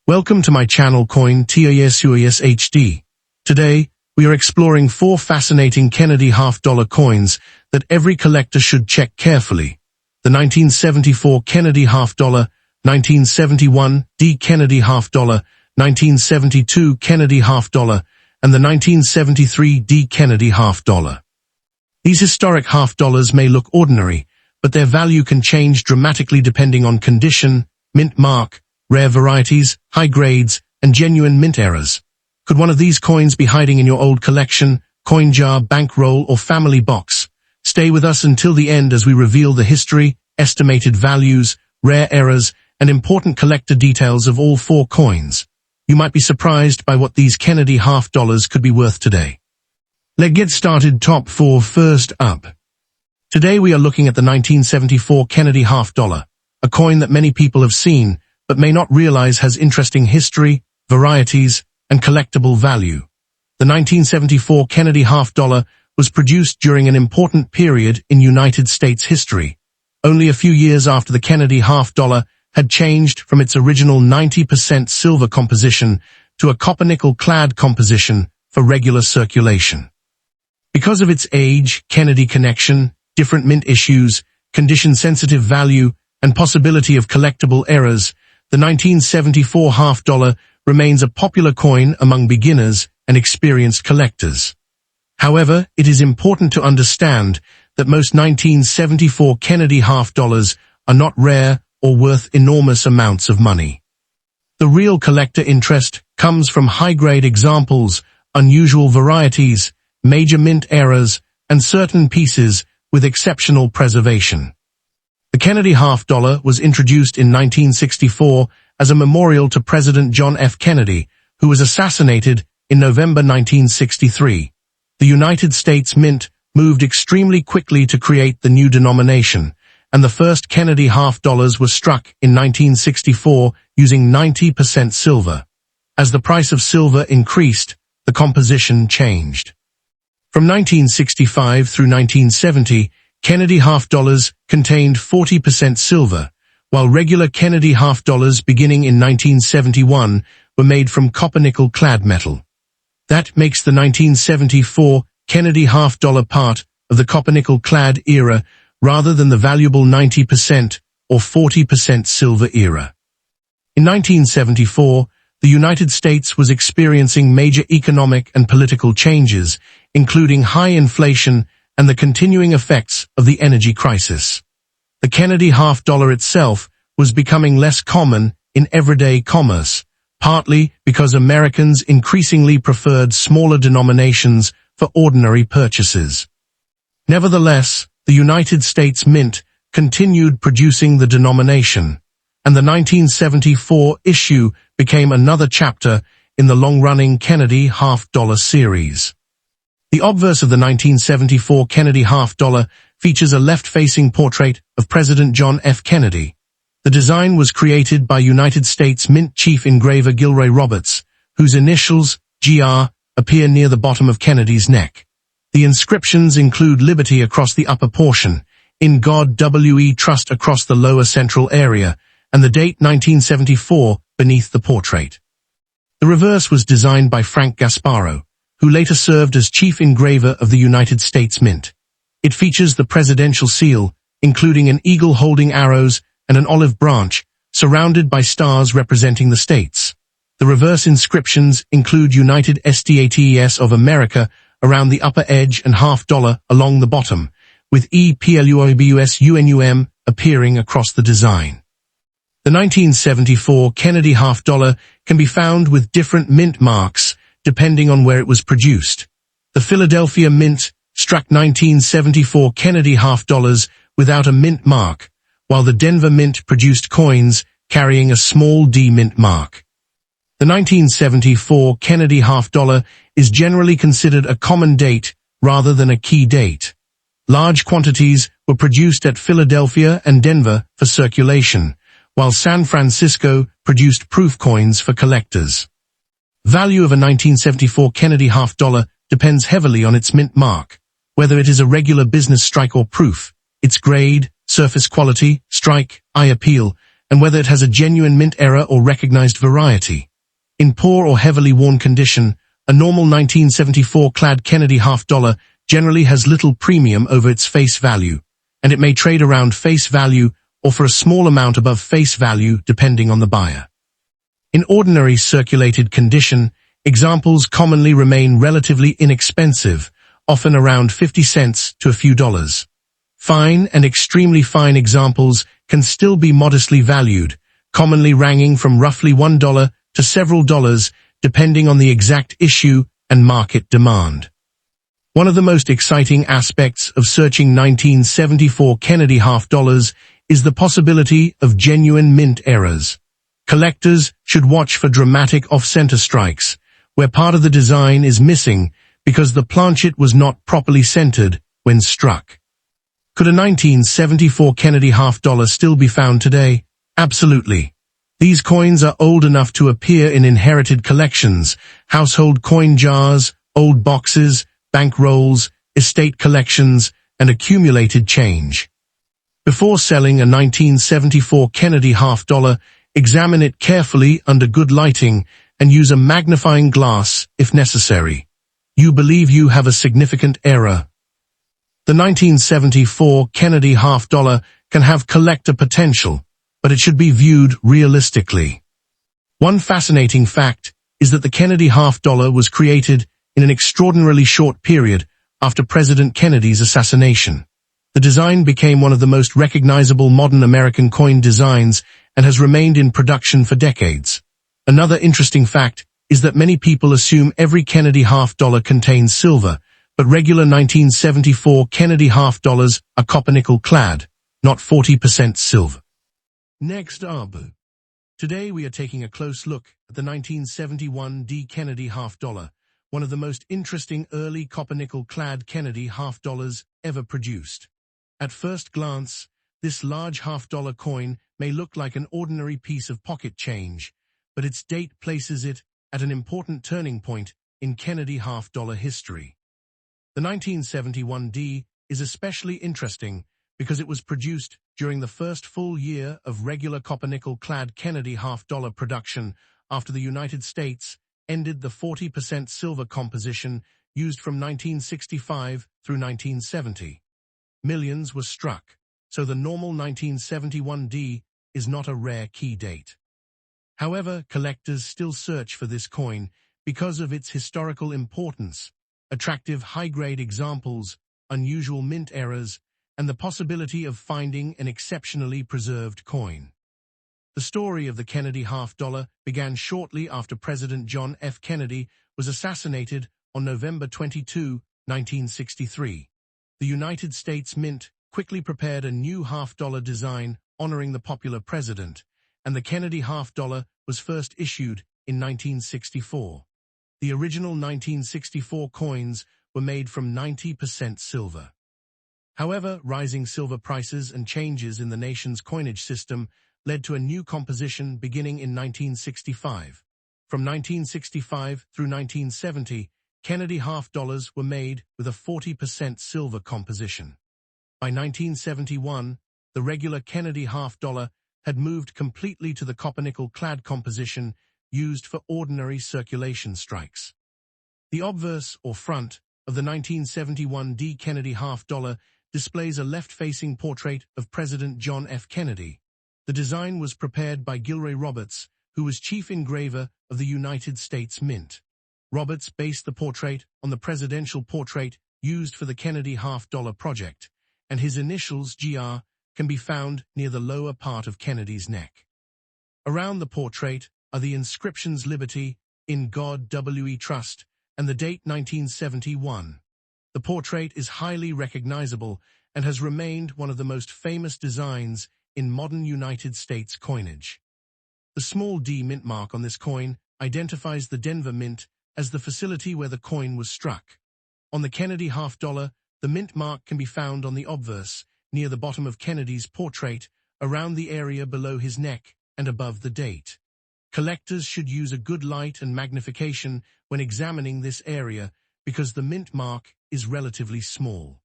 Welcome to my channel CoinTOS HD. Today, we are exploring 4 fascinating Kennedy half-dollar coins that every collector should check carefully. The 1974 Kennedy half-dollar, 1971 D. Kennedy half-dollar, 1972 Kennedy half-dollar, and the 1973 D. Kennedy half-dollar. These historic half-dollars may look ordinary, but their value can change dramatically depending on condition, mint mark, rare varieties, high grades, and genuine mint errors. Could one of these coins be hiding in your old collection, coin jar, bankroll, or family box? Stay with us until the end as we reveal the history, estimated values, rare errors, and important collector details of all 4 coins. You might be surprised by what these Kennedy half-dollars could be worth today. Let's get started. Top 4. First up. Today we are looking at the 1974 Kennedy half-dollar, a coin that many people have seen, but may not realize has interesting history, varieties, and collectible value. The 1974 Kennedy half-dollar was produced during an important period in United States history, only a few years after the Kennedy half-dollar had changed from its original 90% silver composition to a copper-nickel clad composition for regular circulation. Because of its age, Kennedy connection, different mint issues, condition-sensitive value, and possibility of collectible errors, the 1974 half-dollar remains a popular coin among beginners and experienced collectors. However, it is important to understand that most 1974 Kennedy half-dollars are not rare or worth enormous amounts of money. The real collector interest comes from high-grade examples, unusual varieties, major mint errors, and certain pieces with exceptional preservation. The Kennedy half-dollar was introduced in 1964 as a memorial to President John F. Kennedy, who was assassinated in November 1963. The United States Mint moved extremely quickly to create the new denomination, and the first Kennedy half-dollars were struck in 1964 using 90% silver. As the price of silver increased, the composition changed. From 1965 through 1970, Kennedy half-dollars contained 40% silver, while regular Kennedy half-dollars beginning in 1971 were made from copper-nickel clad metal. That makes the 1974 Kennedy half-dollar part of the copper-nickel clad era rather than the valuable 90% or 40% silver era. In 1974, the United States was experiencing major economic and political changes, including high inflation and the continuing effects of the energy crisis. The Kennedy half-dollar itself was becoming less common in everyday commerce, partly because Americans increasingly preferred smaller denominations for ordinary purchases. Nevertheless, the United States Mint continued producing the denomination, and the 1974 issue became another chapter in the long-running Kennedy half-dollar series. The obverse of the 1974 Kennedy half-dollar features a left-facing portrait of President John F. Kennedy. The design was created by United States Mint chief engraver Gilroy Roberts, whose initials, GR, appear near the bottom of Kennedy's neck. The inscriptions include Liberty across the upper portion, In God We Trust across the lower central area, and the date 1974 beneath the portrait. The reverse was designed by Frank Gasparro, who later served as chief engraver of the United States Mint. It features the presidential seal, including an eagle holding arrows and an olive branch, surrounded by stars representing the states. The reverse inscriptions include United States of America around the upper edge and half-dollar along the bottom, with EPLUIBUSUNUM appearing across the design. The 1974 Kennedy half-dollar can be found with different mint marks, depending on where it was produced. The Philadelphia Mint struck 1974 Kennedy half-dollars without a mint mark, while the Denver Mint produced coins carrying a small D mint mark. The 1974 Kennedy half-dollar is generally considered a common date rather than a key date. Large quantities were produced at Philadelphia and Denver for circulation, while San Francisco produced proof coins for collectors. Value of a 1974 Kennedy half-dollar depends heavily on its mint mark, whether it is a regular business strike or proof, its grade, surface quality, strike, eye appeal, and whether it has a genuine mint era or recognized variety. In poor or heavily worn condition, a normal 1974 clad Kennedy half-dollar generally has little premium over its face value, and it may trade around face value or for a small amount above face value depending on the buyer. In ordinary circulated condition, examples commonly remain relatively inexpensive, often around 50 cents to a few dollars. Fine and extremely fine examples can still be modestly valued, commonly ranging from roughly $1 to several dollars depending on the exact issue and market demand. One of the most exciting aspects of searching 1974 Kennedy half-dollars is the possibility of genuine mint errors. Collectors should watch for dramatic off-center strikes, where part of the design is missing because the planchet was not properly centered when struck. Could a 1974 Kennedy half-dollar still be found today? Absolutely. These coins are old enough to appear in inherited collections, household coin jars, old boxes, bank rolls, estate collections, and accumulated change. Before selling a 1974 Kennedy half-dollar, examine it carefully under good lighting and use a magnifying glass if necessary. You believe you have a significant error. The 1974 Kennedy half-dollar can have collector potential, but it should be viewed realistically. One fascinating fact is that the Kennedy half-dollar was created in an extraordinarily short period after President Kennedy's assassination. The design became one of the most recognizable modern American coin designs and has remained in production for decades. Another interesting fact is that many people assume every Kennedy half-dollar contains silver, but regular 1974 Kennedy half-dollars are copper-nickel clad, not 40% silver. Next up, today we are taking a close look at the 1971 D Kennedy half-dollar, one of the most interesting early copper-nickel clad Kennedy half-dollars ever produced. At first glance, this large half-dollar coin may look like an ordinary piece of pocket change, but its date places it at an important turning point in Kennedy half-dollar history. The 1971 D is especially interesting because it was produced during the first full year of regular copper-nickel clad Kennedy half-dollar production after the United States ended the 40% silver composition used from 1965 through 1970. Millions were struck, so the normal 1971 D is not a rare key date. However, collectors still search for this coin because of its historical importance, attractive high-grade examples, unusual mint errors, and the possibility of finding an exceptionally preserved coin. The story of the Kennedy half-dollar began shortly after President John F. Kennedy was assassinated on November 22, 1963. The United States Mint quickly prepared a new half-dollar design honoring the popular president, and the Kennedy half-dollar was first issued in 1964. The original 1964 coins were made from 90% silver. However, rising silver prices and changes in the nation's coinage system led to a new composition beginning in 1965. From 1965 through 1970, Kennedy half-dollars were made with a 40% silver composition. By 1971, the regular Kennedy half-dollar had moved completely to the copper-nickel clad composition used for ordinary circulation strikes. The obverse, or front, of the 1971 D Kennedy half-dollar displays a left-facing portrait of President John F. Kennedy. The design was prepared by Gilroy Roberts, who was chief engraver of the United States Mint. Roberts based the portrait on the presidential portrait used for the Kennedy half-dollar project, and his initials, GR, can be found near the lower part of Kennedy's neck. Around the portrait are the inscriptions Liberty, In God We Trust, and the date 1971. The portrait is highly recognizable and has remained one of the most famous designs in modern United States coinage. The small D mint mark on this coin identifies the Denver Mint as the facility where the coin was struck. On the Kennedy half-dollar, the mint mark can be found on the obverse, near the bottom of Kennedy's portrait, around the area below his neck and above the date. Collectors should use a good light and magnification when examining this area because the mint mark is relatively small.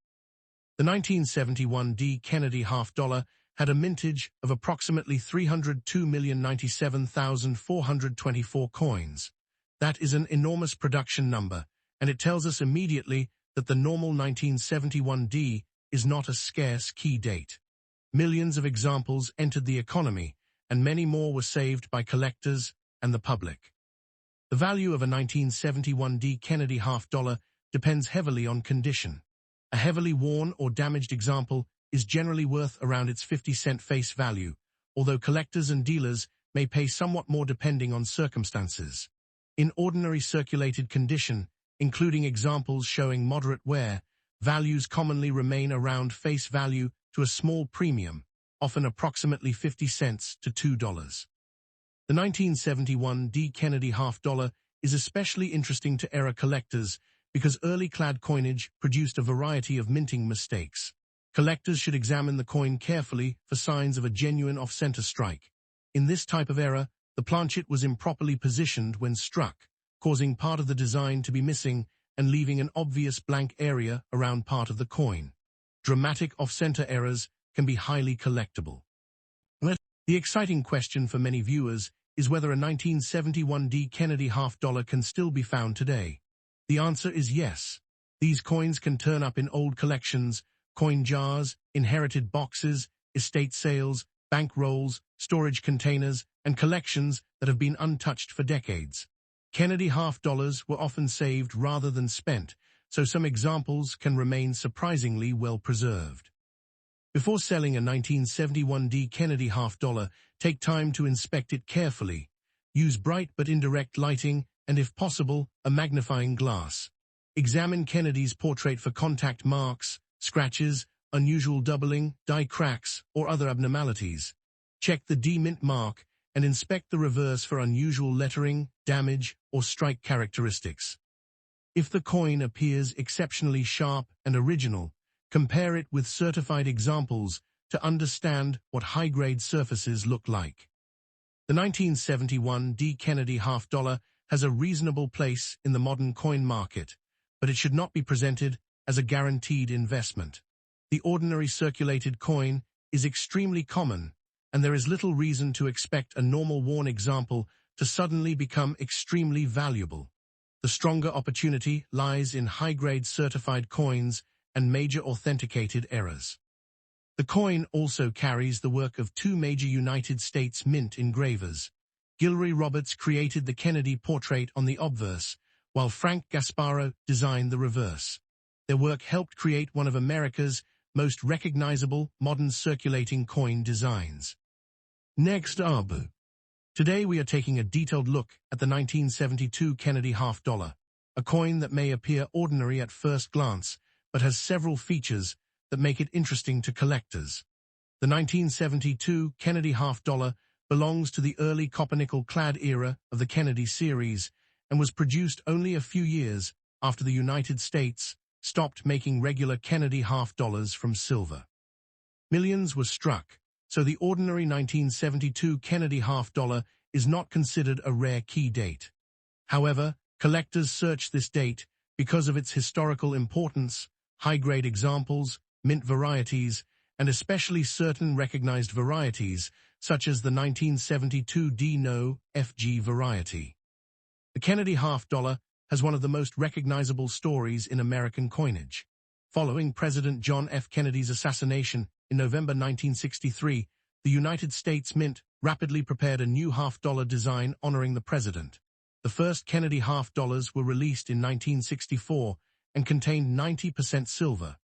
The 1971 D Kennedy half-dollar had a mintage of approximately 302,097,424 coins. That is an enormous production number, and it tells us immediately that the normal 1971 D is not a scarce key date. Millions of examples entered the economy, and many more were saved by collectors and the public. The value of a 1971 D Kennedy half-dollar depends heavily on condition. A heavily worn or damaged example is generally worth around its 50-cent face value, although collectors and dealers may pay somewhat more depending on circumstances. In ordinary circulated condition, including examples showing moderate wear, values commonly remain around face value to a small premium, often approximately 50 cents to $2. The 1971 D Kennedy half-dollar is especially interesting to era collectors because early clad coinage produced a variety of minting mistakes. Collectors should examine the coin carefully for signs of a genuine off-center strike. In this type of error, the planchet was improperly positioned when struck, causing part of the design to be missing and leaving an obvious blank area around part of the coin. Dramatic off-center errors can be highly collectible. The exciting question for many viewers is whether a 1971 D Kennedy half-dollar can still be found today. The answer is yes. These coins can turn up in old collections, coin jars, inherited boxes, estate sales, bank rolls, storage containers, and collections that have been untouched for decades. Kennedy half-dollars were often saved rather than spent, so some examples can remain surprisingly well preserved. Before selling a 1971 D Kennedy half-dollar, take time to inspect it carefully. Use bright but indirect lighting and, if possible, a magnifying glass. Examine Kennedy's portrait for contact marks, scratches, unusual doubling, die cracks, or other abnormalities. Check the D mint mark and inspect the reverse for unusual lettering, damage, or strike characteristics. If the coin appears exceptionally sharp and original, compare it with certified examples to understand what high-grade surfaces look like. The 1971 D Kennedy half-dollar has a reasonable place in the modern coin market, but it should not be presented as a guaranteed investment. The ordinary circulated coin is extremely common, and there is little reason to expect a normal worn example to suddenly become extremely valuable. The stronger opportunity lies in high-grade certified coins and major authenticated errors. The coin also carries the work of two major United States mint engravers. Gilroy Roberts created the Kennedy portrait on the obverse, while Frank Gasparo designed the reverse. Their work helped create one of America's most recognizable modern circulating coin designs. Next up. Today we are taking a detailed look at the 1972 Kennedy half-dollar, a coin that may appear ordinary at first glance, but has several features that make it interesting to collectors. The 1972 Kennedy half-dollar belongs to the early copper-nickel-clad era of the Kennedy series and was produced only a few years after the United States stopped making regular Kennedy half-dollars from silver. Millions were struck, so the ordinary 1972 Kennedy half-dollar is not considered a rare key date. However, collectors search this date because of its historical importance, high-grade examples, mint varieties, and especially certain recognized varieties, such as the 1972 D No. FG variety. The Kennedy half-dollar has one of the most recognizable stories in American coinage. Following President John F. Kennedy's assassination in November 1963, the United States Mint rapidly prepared a new half-dollar design honoring the president. The first Kennedy half-dollars were released in 1964 and contained 90% silver.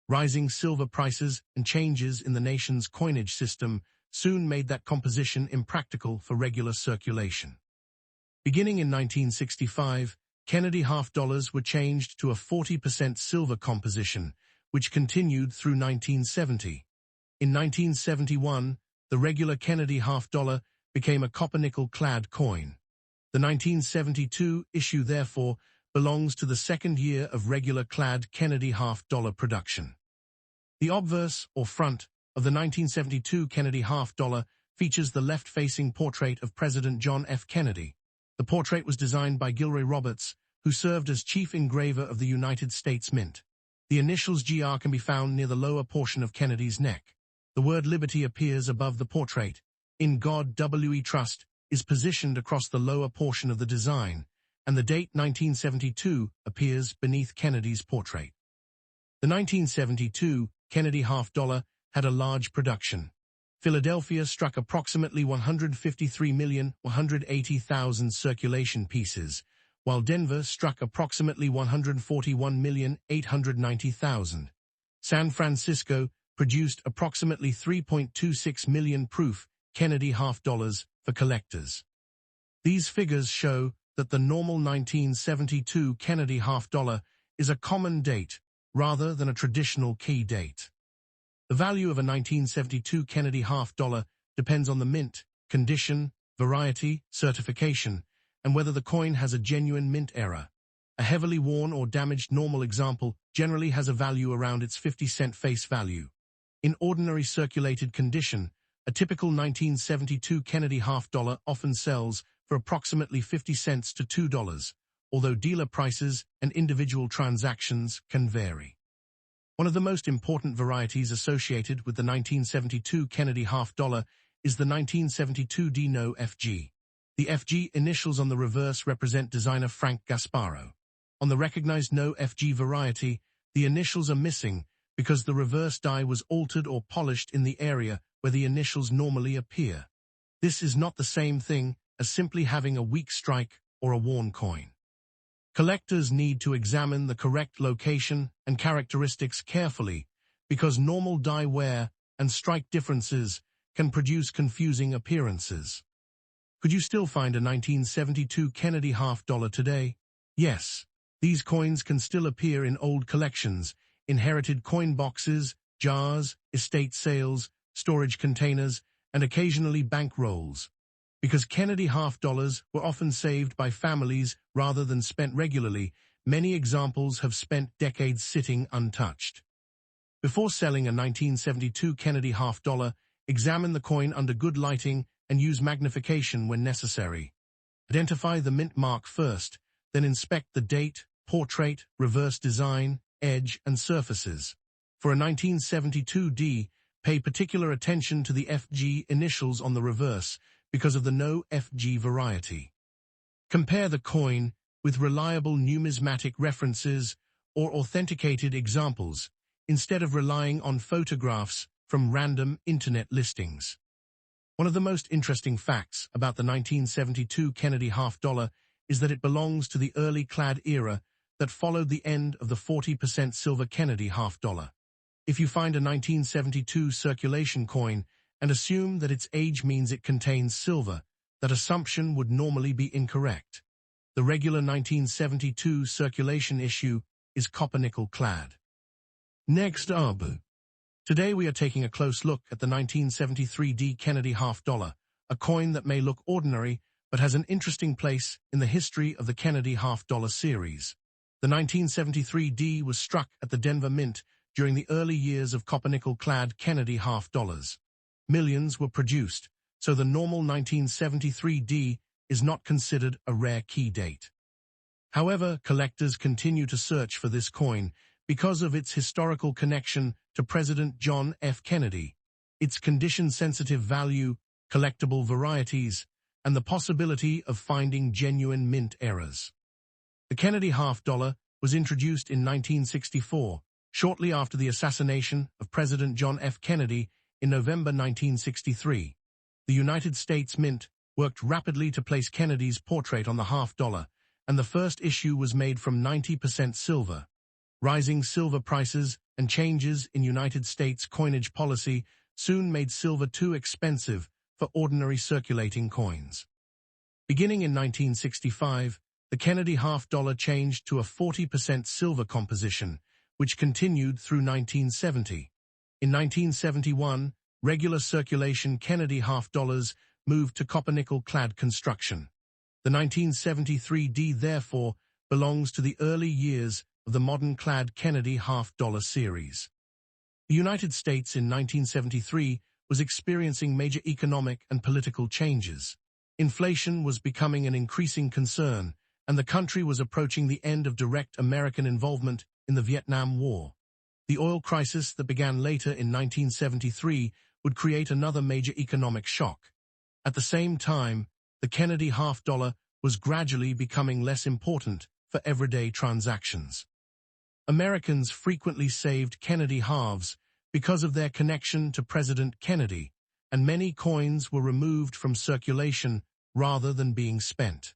Rising silver prices and changes in the nation's coinage system soon made that composition impractical for regular circulation. Beginning in 1965, Kennedy half-dollars were changed to a 40% silver composition, which continued through 1970. In 1971, the regular Kennedy half-dollar became a copper-nickel-clad coin. The 1972 issue, therefore, belongs to the second year of regular clad Kennedy half-dollar production. The obverse, or front, of the 1972 Kennedy half-dollar features the left-facing portrait of President John F. Kennedy. The portrait was designed by Gilroy Roberts, who served as chief engraver of the United States Mint. The initials GR can be found near the lower portion of Kennedy's neck. The word liberty appears above the portrait. In God W.E. Trust is positioned across the lower portion of the design, and the date 1972 appears beneath Kennedy's portrait. The 1972 Kennedy half-dollar had a large production. Philadelphia struck approximately 153,180,000 circulation pieces, while Denver struck approximately 141,890,000. San Francisco produced approximately 3.26 million proof Kennedy half-dollars for collectors. These figures show that the normal 1972 Kennedy half-dollar is a common date rather than a traditional key date. The value of a 1972 Kennedy half-dollar depends on the mint, condition, variety, certification, and whether the coin has a genuine mint error. A heavily worn or damaged normal example generally has a value around its 50-cent face value. In ordinary circulated condition, a typical 1972 Kennedy half-dollar often sells for approximately 50 cents to $2, although dealer prices and individual transactions can vary. One of the most important varieties associated with the 1972 Kennedy half-dollar is the 1972 D-No FG. The FG initials on the reverse represent designer Frank Gasparro. On the recognized No FG variety, the initials are missing because the reverse die was altered or polished in the area where the initials normally appear. This is not the same thing as simply having a weak strike or a worn coin. Collectors need to examine the correct location and characteristics carefully because normal die wear and strike differences can produce confusing appearances. Could you still find a 1972 Kennedy half-dollar today? Yes, these coins can still appear in old collections, inherited coin boxes, jars, estate sales, storage containers, and occasionally bank rolls. Because Kennedy half-dollars were often saved by families rather than spent regularly, many examples have spent decades sitting untouched. Before selling a 1972 Kennedy half-dollar, examine the coin under good lighting and use magnification when necessary. Identify the mint mark first, then inspect the date, portrait, reverse design, edge, and surfaces. For a 1972 D, pay particular attention to the FG initials on the reverse because of the No FG variety. Compare the coin with reliable numismatic references or authenticated examples, instead of relying on photographs from random internet listings. One of the most interesting facts about the 1972 Kennedy half-dollar is that it belongs to the early clad era that followed the end of the 40% silver Kennedy half-dollar. If you find a 1972 circulation coin and assume that its age means it contains silver, that assumption would normally be incorrect. The regular 1972 circulation issue is copper-nickel clad. Next up. Today we are taking a close look at the 1973 D Kennedy half-dollar, a coin that may look ordinary but has an interesting place in the history of the Kennedy half-dollar series. The 1973 D was struck at the Denver Mint during the early years of copper-nickel-clad Kennedy half-dollars. Millions were produced, so the normal 1973 D is not considered a rare key date. However, collectors continue to search for this coin because of its historical connection to President John F. Kennedy, its condition-sensitive value, collectible varieties, and the possibility of finding genuine mint errors. The Kennedy half-dollar was introduced in 1964, shortly after the assassination of President John F. Kennedy in November 1963. The United States Mint worked rapidly to place Kennedy's portrait on the half-dollar, and the first issue was made from 90% silver. Rising silver prices and changes in United States coinage policy soon made silver too expensive for ordinary circulating coins. Beginning in 1965, the Kennedy half-dollar changed to a 40% silver composition, which continued through 1970. In 1971, regular circulation Kennedy half-dollars moved to copper-nickel-clad construction. The 1973 D, therefore, belongs to the early years of the modern-clad Kennedy half-dollar series. The United States in 1973 was experiencing major economic and political changes. Inflation was becoming an increasing concern, and the country was approaching the end of direct American involvement in the Vietnam War. The oil crisis that began later in 1973 would create another major economic shock. At the same time, the Kennedy half-dollar was gradually becoming less important for everyday transactions. Americans frequently saved Kennedy halves because of their connection to President Kennedy, and many coins were removed from circulation rather than being spent.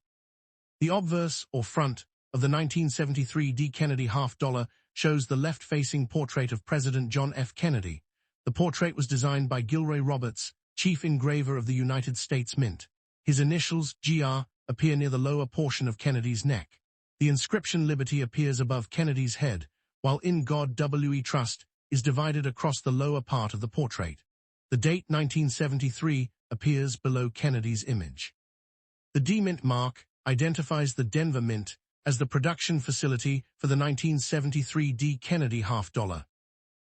The obverse, or front, of the 1973 D. Kennedy half-dollar shows the left-facing portrait of President John F. Kennedy. The portrait was designed by Gilroy Roberts, chief engraver of the United States Mint. His initials, GR, appear near the lower portion of Kennedy's neck. The inscription Liberty appears above Kennedy's head, while In God We Trust is divided across the lower part of the portrait. The date 1973 appears below Kennedy's image. The D Mint mark identifies the Denver Mint as the production facility for the 1973 D. Kennedy half-dollar.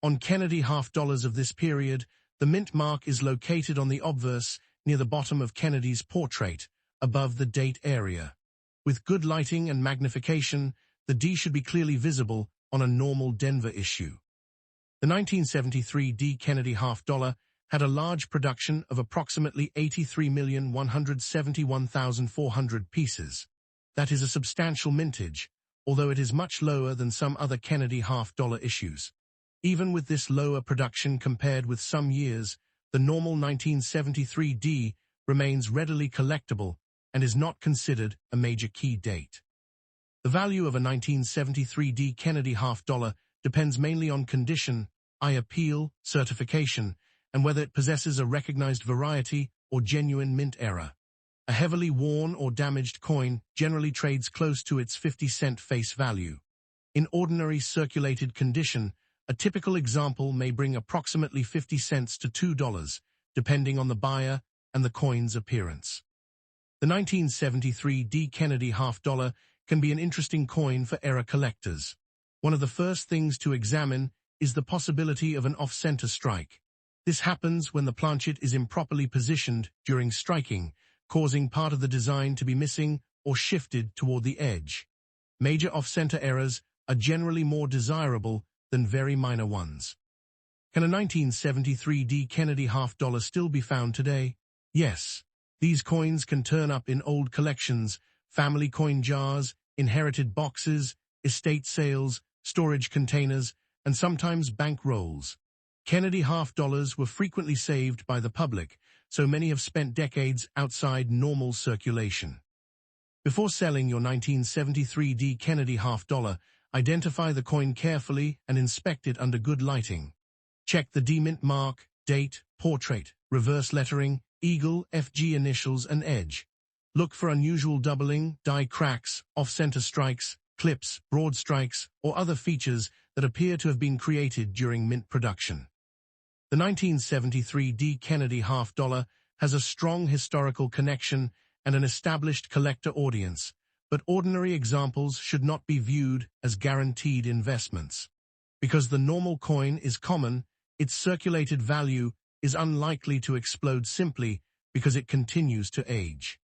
On Kennedy half-dollars of this period, the mint mark is located on the obverse near the bottom of Kennedy's portrait, above the date area. With good lighting and magnification, the D should be clearly visible on a normal Denver issue. The 1973 D. Kennedy half-dollar had a large production of approximately 83,171,400 pieces. That is a substantial mintage, although it is much lower than some other Kennedy half-dollar issues. Even with this lower production compared with some years, the normal 1973 D remains readily collectible and is not considered a major key date. The value of a 1973 D. Kennedy half-dollar depends mainly on condition, appeal, certification, and whether it possesses a recognized variety or genuine mint error. A heavily worn or damaged coin generally trades close to its 50-cent face value. In ordinary circulated condition, a typical example may bring approximately 50 cents to $2, depending on the buyer and the coin's appearance. The 1973 D. Kennedy half-dollar can be an interesting coin for error collectors. One of the first things to examine is the possibility of an off-center strike. This happens when the planchet is improperly positioned during striking, causing part of the design to be missing or shifted toward the edge. Major off-center errors are generally more desirable than very minor ones. Can a 1973 D. Kennedy half-dollar still be found today? Yes. These coins can turn up in old collections, family coin jars, inherited boxes, estate sales, storage containers, and sometimes bank rolls. Kennedy half-dollars were frequently saved by the public, so many have spent decades outside normal circulation. Before selling your 1973 D. Kennedy half-dollar, identify the coin carefully and inspect it under good lighting. Check the D Mint mark, date, portrait, reverse lettering, eagle, FG initials, and edge. Look for unusual doubling, die cracks, off-center strikes, clips, broad strikes, or other features that appear to have been created during mint production. The 1973 D. Kennedy half-dollar has a strong historical connection and an established collector audience, but ordinary examples should not be viewed as guaranteed investments. Because the normal coin is common, its circulated value is unlikely to explode simply because it continues to age.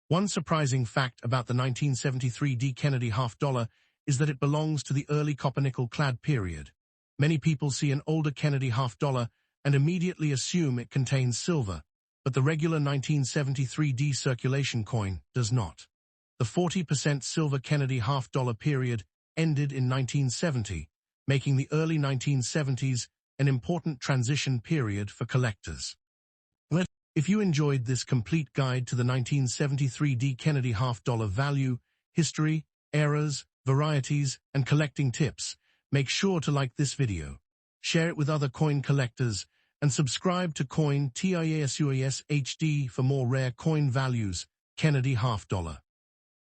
One surprising fact about the 1973 D. Kennedy half-dollar is that it belongs to the early copper-nickel clad period. Many people see an older Kennedy half-dollar and immediately assume it contains silver, but the regular 1973 D circulation coin does not. The 40% silver Kennedy half-dollar period ended in 1970, making the early 1970s an important transition period for collectors. If you enjoyed this complete guide to the 1973 D. Kennedy half-dollar value, history, errors, varieties, and collecting tips, make sure to like this video, share it with other coin collectors, and subscribe to Coin TIASUAS HD for more rare coin values, Kennedy half-dollar.